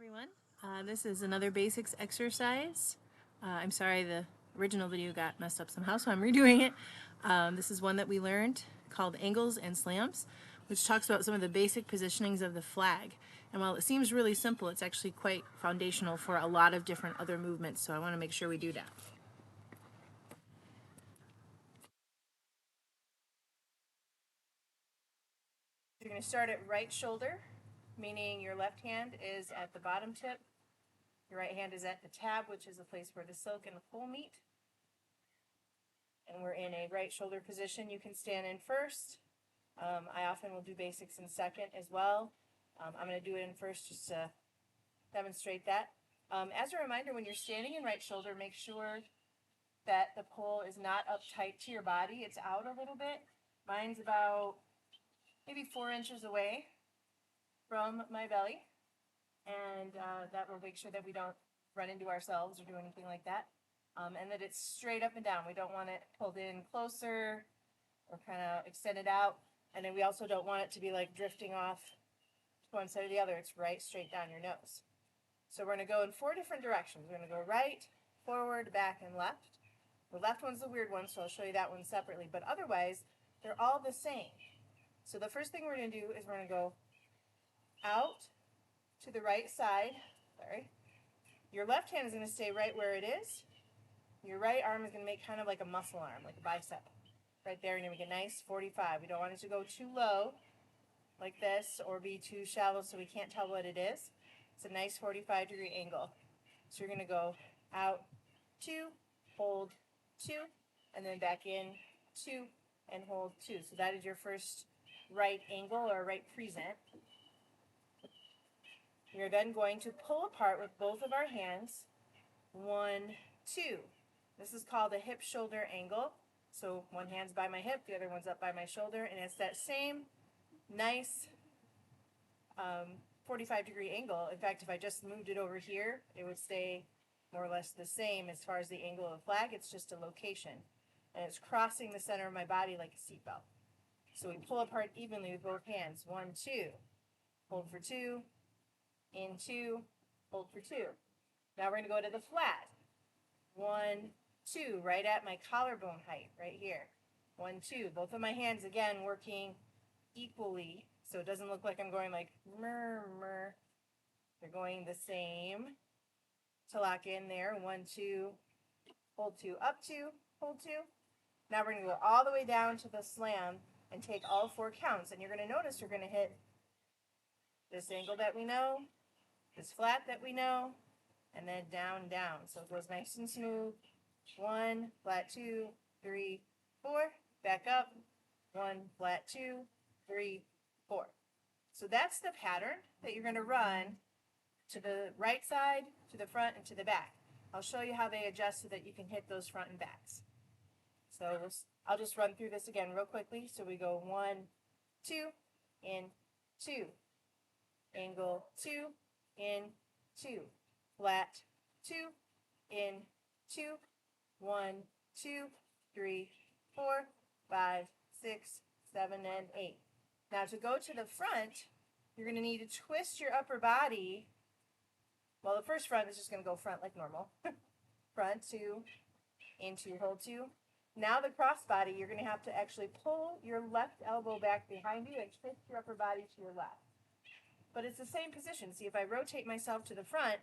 Everyone. This is another basics exercise. I'm sorry the original video got messed up somehow, so I'm redoing it. This is one that we learned called angles and slams, which talks about some of the basic positionings of the flag. And while it seems really simple, it's actually quite foundational for a lot of different other movements, so I want to make sure we do that. You're going to start at right shoulder, meaning your left hand is at the bottom tip. Your right hand is at the tab, which is the place where the silk and the pole meet. And we're in a right shoulder position. You can stand in first. I often will do basics in second as well. I'm going to do it in first just to demonstrate that. As a reminder, when you're standing in right shoulder, make sure that the pole is not up tight to your body. It's out a little bit. Mine's about maybe 4 inches away from my belly. And that will make sure that we don't run into ourselves or do anything like that. And that it's straight up and down. We don't want it pulled in closer or kind of extended out. And then we also don't want it to be like drifting off to one side or the other. It's right straight down your nose. So we're going to go in 4 different directions. We're going to go right, forward, back, and left. The left one's the weird one, so I'll show you that one separately. But otherwise, they're all the same. So the first thing we're going to do is we're going to go out to the right side. Sorry. Your left hand is going to stay right where it is. Your right arm is going to make kind of like a muscle arm, like a bicep. Right there, and you make a nice 45. We don't want it to go too low, like this, or be too shallow so we can't tell what it is. It's a nice 45-degree angle. So you're going to go out, 2, hold, 2, and then back in, 2, and hold 2. So that is your first right angle or right present. We are then going to pull apart with both of our hands, 1, 2. This is called a hip-shoulder angle. So one hand's by my hip, the other one's up by my shoulder, and it's that same nice 45-degree angle. In fact, if I just moved it over here, it would stay more or less the same as far as the angle of the flag. It's just a location, and it's crossing the center of my body like a seatbelt. So we pull apart evenly with both hands. 1, 2, hold for 2, in 2, hold for 2. Now we're going to go to the flat. 1, 2, right at my collarbone height, right here. 1, 2. Both of my hands, again, working equally, so it doesn't look like I'm going like murmur. They're going the same to lock in there. 1, 2, hold 2, up 2, hold 2. Now we're going to go all the way down to the slam and take all 4 counts. And you're going to notice you're going to hit this angle that we know, this flat that we know, and then down, down. So it goes nice and smooth. 1, flat 2, 3, 4, back up. 1, flat 2, 3, 4. So that's the pattern that you're going to run to the right side, to the front, and to the back. I'll show you how they adjust so that you can hit those front and backs. So I'll just run through this again real quickly. So we go 1, 2, in, 2, angle 2, in, 2, flat 2, in, 2, 1, 2, 3, 4, 5, 6, 7, and 8. Now to go to the front, you're going to need to twist your upper body. Well, the first front is just going to go front like normal. Front 2, in 2, hold 2. Now the cross body, you're going to have to actually pull your left elbow back behind you and twist your upper body to your left. But it's the same position. See, if I rotate myself to the front,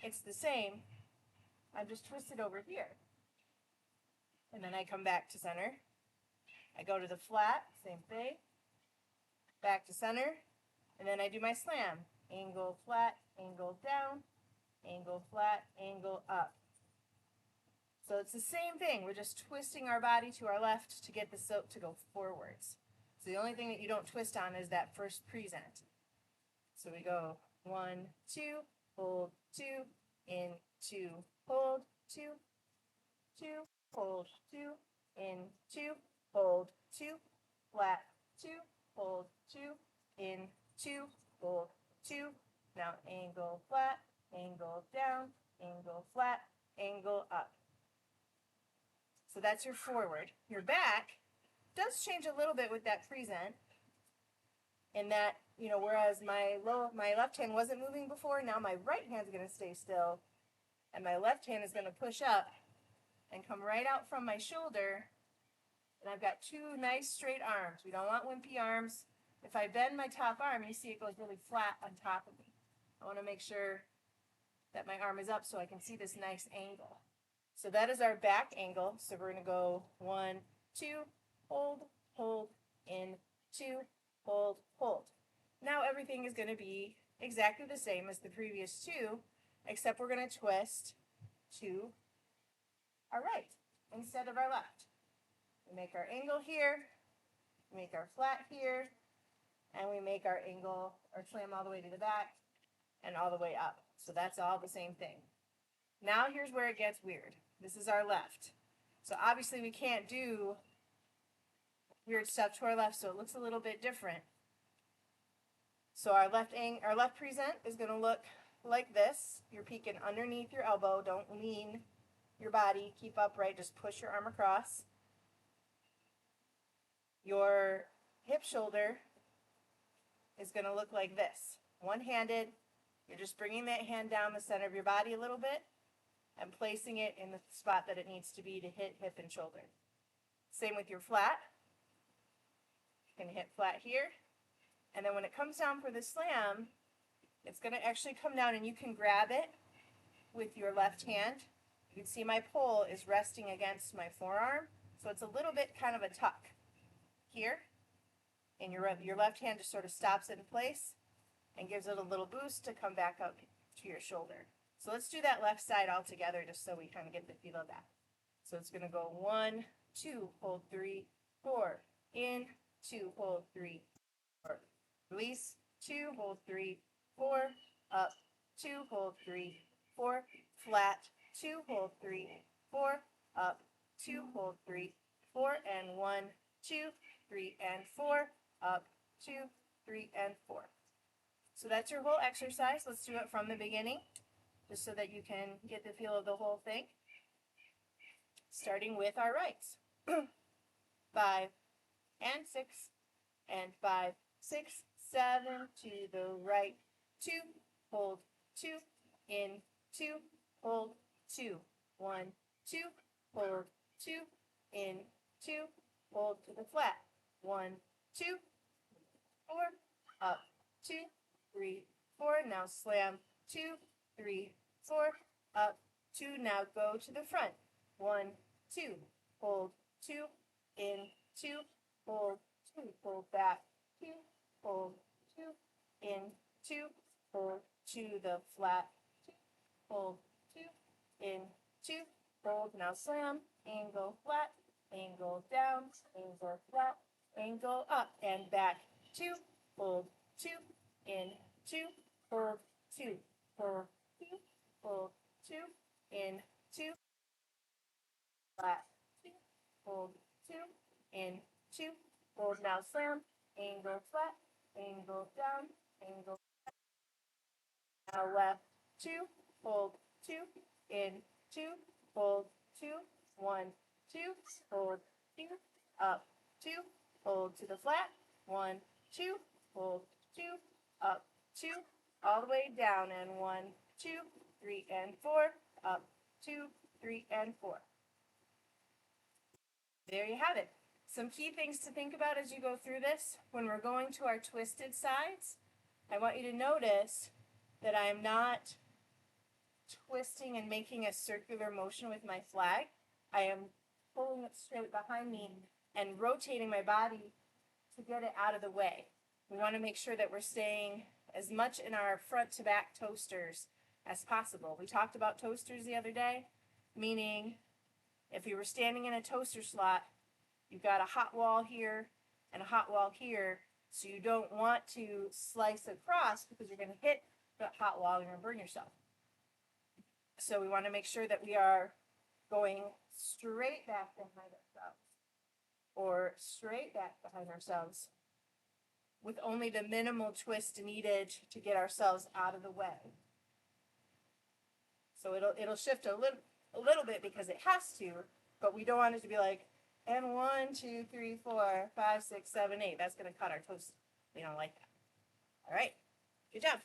it's the same. I'm just twisted over here. And then I come back to center. I go to the flat, same thing. Back to center. And then I do my slam. Angle flat, angle down, angle flat, angle up. So it's the same thing. We're just twisting our body to our left to get the silk to go forwards. So the only thing that you don't twist on is that first present. So we go 1, 2, hold 2, in 2, hold 2, 2, hold 2, in 2, hold 2, flat 2, hold 2, in 2, hold 2. Now angle flat, angle down, angle flat, angle up. So that's your forward. Your back does change a little bit with that present. in that, whereas my left hand wasn't moving before, now my right hand's going to stay still, and my left hand is going to push up and come right out from my shoulder, and I've got two nice straight arms. We don't want wimpy arms. If I bend my top arm, you see it goes really flat on top of me. I want to make sure that my arm is up so I can see this nice angle. So that is our back angle. So we're going to go 1, 2, hold, hold, in, 2, hold, hold. Now everything is going to be exactly the same as the previous two, except we're going to twist to our right instead of our left. We make our angle here, we make our flat here, and we make our angle or slam all the way to the back and all the way up. So that's all the same thing. Now here's where it gets weird. This is our left. So obviously we can't do weird stuff to our left, so it looks a little bit different. So our left present is going to look like this. You're peeking underneath your elbow. Don't lean your body. Keep upright. Just push your arm across. Your hip shoulder is going to look like this. One-handed. You're just bringing that hand down the center of your body a little bit and placing it in the spot that it needs to be to hit hip and shoulder. Same with your flat. You can hit flat here. And then when it comes down for the slam, it's going to actually come down and you can grab it with your left hand. You can see my pole is resting against my forearm, so it's a little bit kind of a tuck here. And your left hand just sort of stops it in place and gives it a little boost to come back up to your shoulder. So let's do that left side all together just so we kind of get the feel of that. So it's going to go 1, 2, hold 3, 4, in, 2, hold 3, 4, release, 2, hold 3, 4, up, 2, hold 3, 4, flat, 2, hold 3, 4, up, 2, hold 3, 4, and 1, 2, 3, and 4, up, 2, 3, and 4. So that's your whole exercise. Let's do it from the beginning, just so that you can get the feel of the whole thing. Starting with our rights. 5 and 6 and 5, 6, 7 to the right, 2, hold, 2, in, 2, hold, 2, 1, 2, hold, 2, in, 2, hold to the flat, 1, 2, 4, up, 2, 3, 4, now slam, 2, 3, 4, up, 2, now go to the front, 1, 2, hold, 2, in, 2, hold, 2, hold back, 2, hold, 2, in, 2, hold, to the flat, 2, hold, 2, in, 2, hold, now slam, angle flat, angle down, angle flat, angle up, and back, 2, hold, 2, in, 2, hold, 2, hold, 2, hold, 2, in, 2, flat, 2, hold, 2, in, 2, hold, now slam, angle flat, angle down, angle now left, 2, hold, 2, in, 2, hold, 2, 1, 2, hold, 2, up, 2, hold to the flat, 1, 2, hold, 2, up, 2, all the way down, and 1, 2, 3, and 4, up, 2, 3, and 4. There you have it. Some key things to think about as you go through this. When we're going to our twisted sides, I want you to notice that I am not twisting and making a circular motion with my flag. I am pulling it straight behind me and rotating my body to get it out of the way. We want to make sure that we're staying as much in our front to back toasters as possible. We talked about toasters the other day, meaning if you were standing in a toaster slot, you've got a hot wall here and a hot wall here, so you don't want to slice across because you're going to hit the hot wall and you're going to burn yourself. So we want to make sure that we are going straight back behind ourselves or straight back behind ourselves with only the minimal twist needed to get ourselves out of the way. So it'll shift a little bit because it has to, but we don't want it to be like, and 1, 2, 3, 4, 5, 6, 7, 8. That's going to cut our toast. We don't like that. All right. Good job.